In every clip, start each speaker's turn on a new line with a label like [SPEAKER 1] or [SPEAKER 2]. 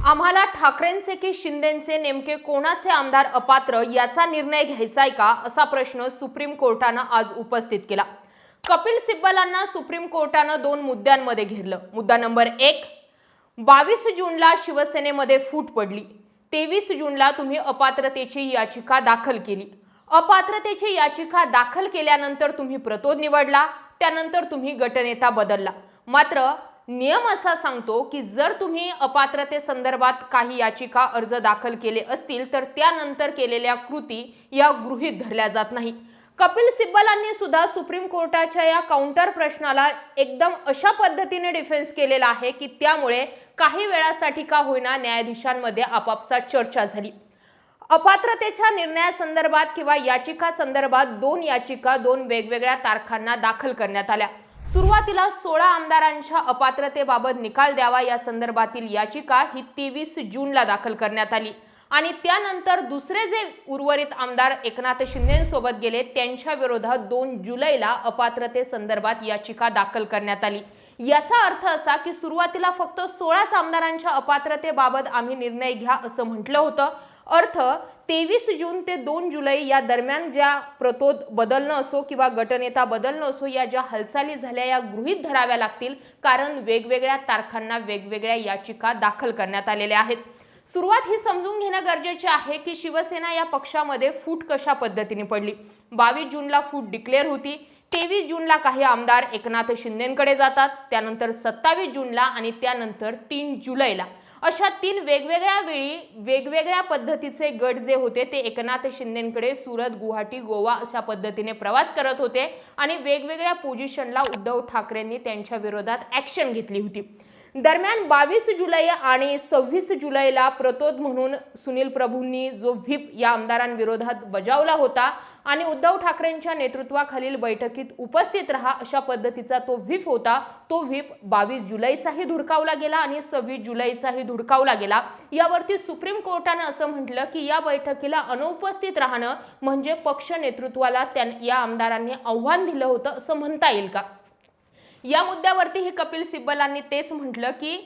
[SPEAKER 1] आम्हाला ठाकरेंचे की शिंदेंचे नेमके कोणाचे आमदार अपात्र याचा निर्णय घ्यायचाय का असा प्रश्न सुप्रीम कोर्टानं आज उपस्थित केला। कपिल सिब्बलांना सुप्रीम कोर्टानं दोन मुद्द्यांमध्ये घेरलं। मुद्दा नंबर 1, 22 जूनला शिवसेनेमध्ये फूट पडली। 23 जूनला तुम्ही अपात्रतेची याचिका दाखल केली। अपात्रतेची याचिका दाखल केल्यानंतर तुम्ही प्रतोद निवडला, त्यानंतर तुम्ही गटनेता बदलला। मात्र नियम असा सांगतो की जर तुम्ही अपात्रते संदर्भात काही याचिका अर्ज दाखल केले असतील तर त्यानंतर केलेल्या कृती या गृहीत धरल्या जात नाही। कपिल सिब्बलांनी सुद्धा सुप्रीम कोर्टाच्या या काउंटर प्रश्नाला एकदम अशा पद्धतीने डिफेन्स केलेला आहे की त्यामुळे काही वेळासाठी का होईना न्यायाधीशांमध्ये आपापसात चर्चा झाली। अपात्रतेच्या निर्णयासंदर्भात किंवा याचिका संदर्भात दोन याचिका दोन वेगवेगळ्या तारखांना दाखल करण्यात आल्या। सुरुवातीला 16 आमदारांच्या अपात्रतेबाबत निकाल द्यावा या संदर्भातील याचिका ही 23 जूनला दाखल करण्यात आली आणि त्यानंतर दुसरे जे उर्वरित आमदार एकनाथ शिंदेंसोबत गेले त्यांच्या विरोधात 2 जुलैला अपात्रते संदर्भात याचिका दाखल करण्यात आली। याचा अर्थ असा की सुरुवातीला फक्त 16 आमदारांच्या अपात्रतेबाबत आम्ही निर्णय घ्या असं म्हटलं होतं। अर्थ 23 जून ते 2 जुलै या दरम्यान ज्या प्रतोद बदलणं असो किंवा गटनेता बदलणं असो या ज्या हालचाली झाल्या या गृहीत धराव्या लागतील, कारण वेगवेगळ्या तारखांना वेगवेगळ्या याचिका दाखल करण्यात आलेल्या आहेत। सुरुवात ही समजून घेणं गरजेचे आहे की शिवसेना या पक्षामध्ये फूट कशा पद्धतीने पडली। 22 जूनला फूट डिक्लेअर होती। 23 जूनला काही आमदार एकनाथ शिंदेंकडे जातात, त्यानंतर 27 जूनला आणि त्यानंतर 3 जुलैला अशा 3 वेगवेगळ्या वेळी वेगवेगळ्या पद्धतीचे गट जे होते ते एकनाथ शिंदेंकडे सुरत, गुवाहाटी, गोवा अशा पद्धतीने प्रवास करत होते आणि वेगवेगळ्या पोझिशनला उद्धव ठाकरेंनी त्यांच्या विरोधात ॲक्शन घेतली होती। दरम्यान 22 जुलै आणि 26 जुलैला प्रतोद म्हणून सुनील प्रभूंनी जो व्हीप या आमदारांविरोधात बजावला होता आणि उद्धव ठाकरेंच्या नेतृत्वाखालील बैठकीत उपस्थित रहा अशा पद्धतीचा तो व्हीप होता, तो व्हीप 22 जुलैचाही धुडकावला गेला आणि 26 जुलैचाही धुडकावला गेला। यावरती सुप्रीम कोर्टाने असं म्हटलं की या बैठकीला अनुपस्थित राहणं म्हणजे पक्ष नेतृत्वाला या आमदारांनी आव्हान दिलं होतं असं म्हणता येईल का। या मुद्द्यावरती ही कपिल सिब्बलांनी तेच म्हटलं की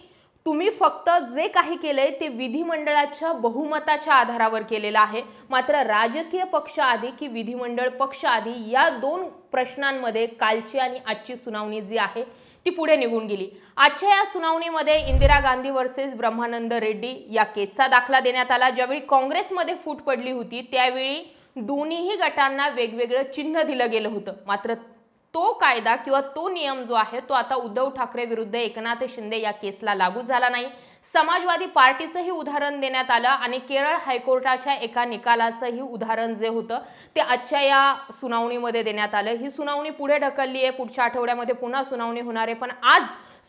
[SPEAKER 1] तुम्ही फक्त जे काही केलंय ते विधिमंडळाच्या बहुमताच्या आधारावर केलेलं आहे, मात्र राजकीय पक्ष आधी की विधिमंडळ पक्ष आधी या दोन प्रश्नांमध्ये कालची आणि आजची सुनावणी जी आहे ती पुढे निघून गेली। आजच्या या सुनावणीमध्ये इंदिरा गांधी वर्सेस ब्रह्मानंद रेड्डी या केसचा दाखला देण्यात आला। ज्यावेळी काँग्रेसमध्ये फूट पडली होती त्यावेळी दोन्हीही गटांना वेगवेगळं चिन्ह दिलं गेलं होतं, मात्र तो कायदा किंवा तो नियम जो आहे तो आता उद्धव ठाकरे विरुद्ध एकनाथ शिंदे या केसला लागू झाला नाही। समाजवादी पार्टीचंही उदाहरण देण्यात आलं आणि केरळ हायकोर्टाच्या एका निकालाचंही उदाहरण जे होतं ते आजच्या या सुनावणीमध्ये देण्यात आलं। ही सुनावणी पुढे ढकलली आहे, पुढच्या आठवड्यामध्ये पुन्हा सुनावणी होणार आहे, पण आज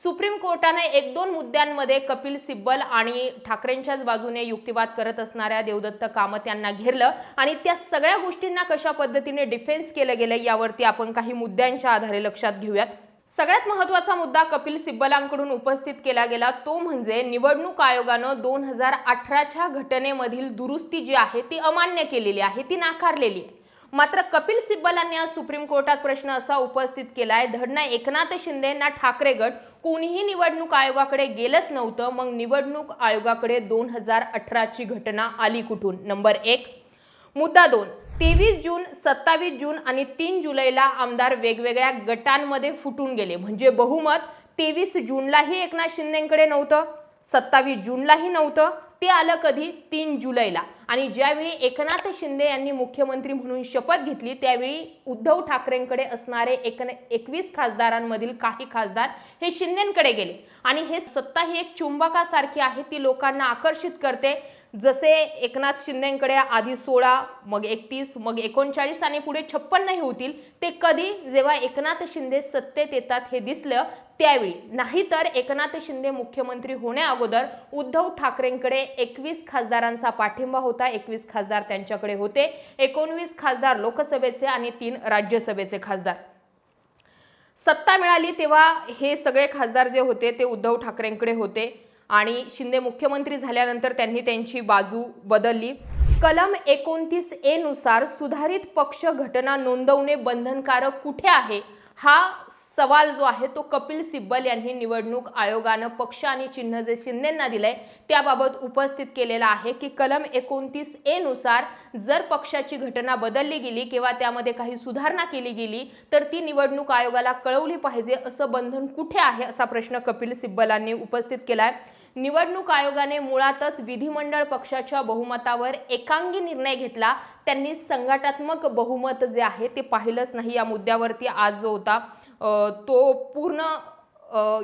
[SPEAKER 1] सुप्रीम कोर्टाने 1-2 मुद्द्यांमध्ये कपिल सिब्बल आणि ठाकरेंच्याच बाजूने युक्तिवाद करत असणाऱ्या देवदत्त कामत यांना घेरलं आणि त्या सगळ्या गोष्टींना कशा पद्धतीने डिफेन्स केलं गेलं यावरती आपण काही मुद्द्यांच्या आधारे लक्षात घेऊयात। सगळ्यात महत्त्वाचा मुद्दा कपिल सिब्बलांकडून उपस्थित केला गेला तो म्हणजे निवडणूक आयोगानं 2018च्या घटनेमधील दुरुस्ती जी आहे ती अमान्य केलेली आहे, ती नाकारलेली आहे। मात्र कपिल सिब्बलांनी आज सुप्रीम कोर्टात प्रश्न असा उपस्थित केलाय, धड ना एकनाथ शिंदे ना ठाकरे गट कोणीही निवडणूक आयोगाकडे गेलंच नव्हतं, मग निवडणूक आयोगाकडे 2018ची घटना आली कुठून। नंबर 1। मुद्दा 2, 23 जून, 27 जून आणि 3 जुलैला आमदार वेगवेगळ्या गटांमध्ये फुटून गेले, म्हणजे बहुमत 23 जूनलाही एकनाथ शिंदेंकडे नव्हतं, 27 जूनलाही नव्हतं, ते आलं कधी 3 जुलैला आणि ज्यावेळी एकनाथ शिंदे यांनी मुख्यमंत्री म्हणून शपथ घेतली त्यावेळी उद्धव ठाकरेंकडे असणारे 21 खासदारांमधील काही खासदार हे शिंदेंकडे गेले आणि हे सत्ता ही एक चुंबकासारखी आहे, ती लोकांना आकर्षित करते। जसे एकनाथ शिंदेंकडे आधी 16, मग 31, मग 39 आणि पुढे 56 होतील, ते कधी जेव्हा एकनाथ शिंदे सत्तेत येतात हे दिसलं त्यावेळी, नाहीतर एकनाथ शिंदे मुख्यमंत्री होण्या अगोदर उद्धव ठाकरेंकडे 21 खासदारांचा पाठिंबा होता, 21 खासदार त्यांच्याकडे होते, 19 खासदार लोकसभेचे आणि 3 राज्यसभेचे खासदार। सत्ता मिळाली तेव्हा हे सगळे खासदार जे होते ते उद्धव ठाकरेंकडे होते आणि शिंदे मुख्यमंत्री झाल्यानंतर त्यांनी त्यांची बाजू बदलली। कलम 29A नुसार सुधारित पक्ष घटना नोंदवणे बंधनकारक कुठे आहे हा सवाल जो आहे तो कपिल सिब्बल यांनी निवडणूक आयोगानं पक्ष आणि चिन्ह जे शिंदेंना दिलंय त्याबाबत उपस्थित केलेला आहे की कलम 29A नुसार जर पक्षाची घटना बदलली गेली किंवा त्यामध्ये काही सुधारणा केली गेली तर ती निवडणूक आयोगाला कळवली पाहिजे, असं बंधन कुठे आहे असा प्रश्न कपिल सिब्बलांनी उपस्थित केलाय। निवडणूक आयोगाने मुळातच विधिमंडळ पक्षाच्या बहुमतावर एकांगी निर्णय घेतला, त्यांनी संघटनात्मक बहुमत जे आहे ते पाहिलंच नाही। या मुद्द्यावरती आज जो होता तो पूर्ण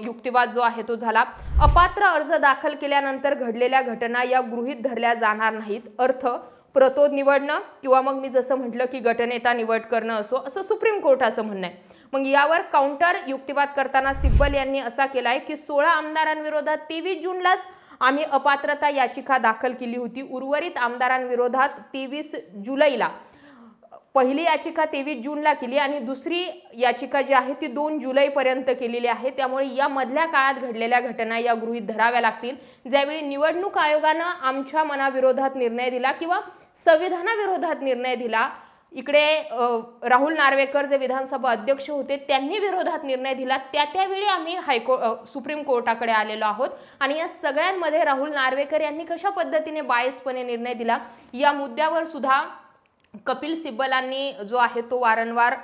[SPEAKER 1] युक्तिवाद जो आहे तो झाला। अपात्र अर्ज दाखल केल्यानंतर घडलेल्या घटना या गृहीत धरल्या जाणार नाहीत, अर्थ प्रतोद निवडणं किंवा मग मी जसं म्हटलं की गटनेता निवड करणं असं सुप्रीम कोर्टाचं म्हणणं आहे। मग यावर काउंटर युक्तिवाद करताना सिब्बल यांनी असा केलाय की 16 आमदारांविरोधात 23 जूनलाच आम्ही अपात्रता याचिका दाखल केली होती, उर्वरित आमदारांविरोधात 23 जुलैला पहिली याचिका 23 जूनला केली आणि दुसरी याचिका जी आहे ती 2 जुलैपर्यंत केलेली आहे। त्यामुळे या मधल्या काळात घडलेल्या घटना या गृहीत धराव्या लागतील। ज्यावेळी निवडणूक आयोगानं आमच्या मनाविरोधात निर्णय दिला किंवा संविधानाविरोधात निर्णय दिला, इकडे राहुल नार्वेकर जे विधानसभा अध्यक्ष होते त्यांनी विरोधात निर्णय दिला, त्यावेळी आम्ही सुप्रीम कोर्टाकडे आलेलो आहोत आणि या सगळ्यांमध्ये राहुल नार्वेकर यांनी कशा पद्धतीने बायसपणे निर्णय दिला या मुद्द्यावर सुद्धा कपिल सिब्बलांनी जो आहे तो वारंवार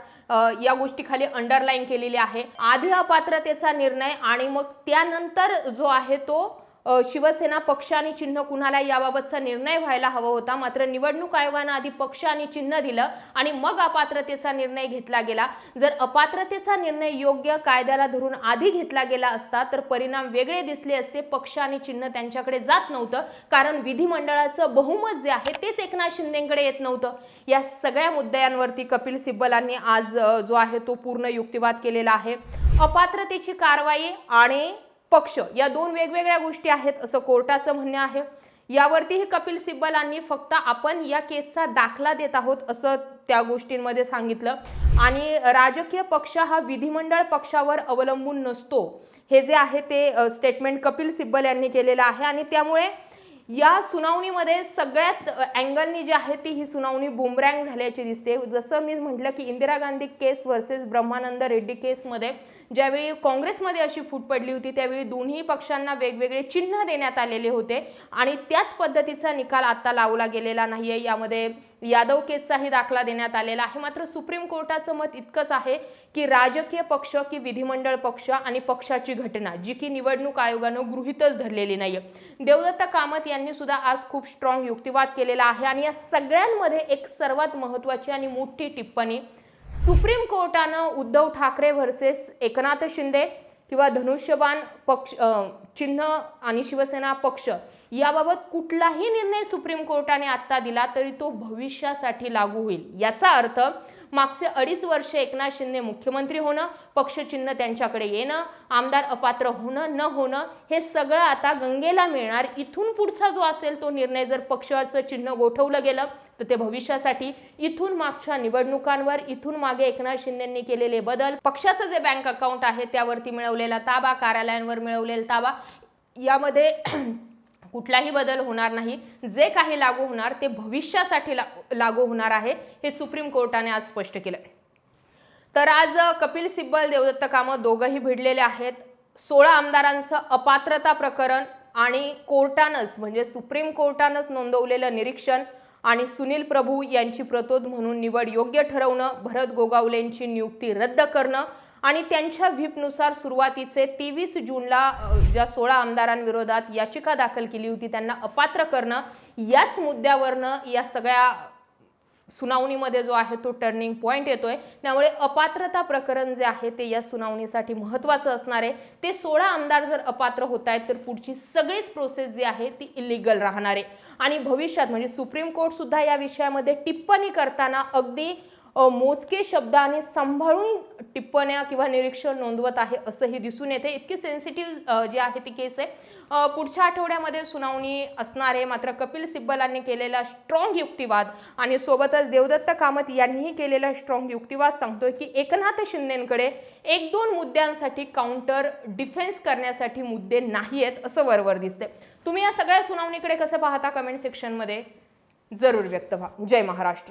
[SPEAKER 1] या गोष्टी खाली अंडरलाईन केलेली आहे। आधी अपात्रतेचा निर्णय आणि मग त्यानंतर जो आहे तो शिवसेना पक्ष आणि चिन्ह कुणाला याबाबतचा निर्णय व्हायला हवा होता, मात्र निवडणूक आयोगाने आधी पक्ष आणि चिन्ह दिलं आणि मग अपात्रतेचा निर्णय घेतला गेला। जर अपात्रतेचा निर्णय योग्य कायद्याला धरून आधी घेतला गेला असता तर परिणाम वेगळे दिसले असते, पक्ष आणि चिन्ह त्यांच्याकडे जात नव्हतं, कारण विधिमंडळाचं बहुमत जे आहे तेच एकनाथ शिंदेंकडे येत नव्हतं। या सगळ्या मुद्द्यांवरती कपिल सिब्बलांनी आज जो आहे तो पूर्ण युक्तिवाद केलेला आहे। अपात्रतेची कारवाई आणि पक्ष या दोन वेगवेगळ्या गोष्टी आहेत असं कोर्टाचं म्हणणं आहे। यावरतीही कपिल सिब्बलांनी फक्त आपण या केसचा दाखला देत आहोत असं त्या गोष्टींमध्ये सांगितलं आणि राजकीय पक्ष हा विधिमंडळ पक्षावर अवलंबून नसतो हे जे आहे ते स्टेटमेंट कपिल सिब्बल यांनी केलेलं आहे आणि त्यामुळे या सुनावणीमध्ये सगळ्यात अँगलनी जी आहे ती ही सुनावणी बुमरँग झाल्याची दिसते। जसं मी म्हटलं की इंदिरा गांधी केस वर्सेस ब्रह्मानंद रेड्डी केसमध्ये ज्यावेळी काँग्रेसमध्ये अशी फूट पडली होती त्यावेळी दोन्ही पक्षांना वेगवेगळे चिन्ह देण्यात आलेले होते आणि त्याच पद्धतीचा निकाल आता लावला गेलेला नाहीये। यामध्ये यादव केसचाही दाखला देण्यात आलेला आहे, मात्र सुप्रीम कोर्टाचं मत इतकंच आहे की राजकीय पक्ष की विधिमंडळ पक्ष आणि पक्षाची घटना जी की निवडणूक आयोगानं गृहीतच धरलेली नाहीये। देवदत्त कामत यांनी सुद्धा आज खूप स्ट्रॉंग युक्तिवाद केलेला आहे आणि या सगळ्यांमध्ये एक सर्वात महत्त्वाची आणि मोठी टिप्पणी सुप्रीम कोर्टानं उद्धव ठाकरे वर्सेस एकनाथ शिंदे किंवा धनुष्यबाण पक्ष चिन्ह आणि शिवसेना पक्ष याबाबत कुठलाही निर्णय सुप्रीम कोर्टाने आता दिला तरी तो भविष्यासाठी लागू होईल। याचा अर्थ मागचे 2.5 वर्ष एकनाथ शिंदे मुख्यमंत्री होणं, पक्ष चिन्ह त्यांच्याकडे येणं, आमदार अपात्र होणं न होणं हे सगळं आता गंगेला मिळणार। इथून पुढचा जो असेल तो निर्णय जर पक्षाचं चिन्ह गोठवलं गेलं तर ते भविष्यासाठी, इथून मागच्या निवडणुकांवर, इथून मागे एकनाथ शिंदेंनी केलेले बदल, पक्षाचं जे बँक अकाउंट आहे त्यावरती मिळवलेला ताबा, कार्यालयांवर मिळवलेला ताबा यामध्ये कुठलाही बदल होणार नाही। जे काही लागू होणार ते भविष्यासाठी लागू होणार आहे हे सुप्रीम कोर्टाने आज स्पष्ट केलं। तर आज कपिल सिब्बल, देवदत्त कामत दोघंही भिडलेले आहेत। 16 आमदारांचं अपात्रता प्रकरण आणि कोर्टानंच म्हणजे सुप्रीम कोर्टानंच नोंदवलेलं निरीक्षण आणि सुनील प्रभू यांची प्रतोद म्हणून निवड योग्य ठरवणं, भरत गोगावलेंची नियुक्ती रद्द करणं आणि त्यांच्या व्हीपनुसार सुरुवातीचे 23 जूनला ज्या 16 आमदारांविरोधात याचिका दाखल केली होती त्यांना अपात्र करणं, याच मुद्द्यावरनं या सगळ्या सुनावणीमध्ये जो आहे तो टर्निंग पॉइंट येतोय। त्यामुळे अपात्रता प्रकरण जे आहे ते या सुनावणीसाठी महत्त्वाचं असणार आहे। ते 16 आमदार जर अपात्र होत आहेत तर पुढची सगळीच प्रोसेस जी आहे ती इलिगल राहणार आहे आणि भविष्यात म्हणजे सुप्रीम कोर्ट सुद्धा या विषयामध्ये टिप्पणी करताना अगदी मोजके शब्द आणि सांभाळून टिप्पण्या किंवा निरीक्षण नोंदवत आहे असंही दिसून येते। इतकी सेन्सिटिव्ह जी आहे ती केस आहे। पुढच्या आठवड्यामध्ये सुनावणी असणार आहे, मात्र कपिल सिब्बलांनी केलेला स्ट्रॉंग युक्तिवाद आणि सोबतच देवदत्त कामत यांनीही केलेला स्ट्रॉंग युक्तिवाद सांगतोय की एकनाथ शिंदेंकडे 1-2 मुद्द्यांसाठी काउंटर डिफेन्स करण्यासाठी मुद्दे नाहीयेत असं वरवर दिसते। तुम्ही या सगळ्या सुनावणीकडे कसं पाहता कमेंट सेक्शनमध्ये जरूर व्यक्त व्हा। जय महाराष्ट्र।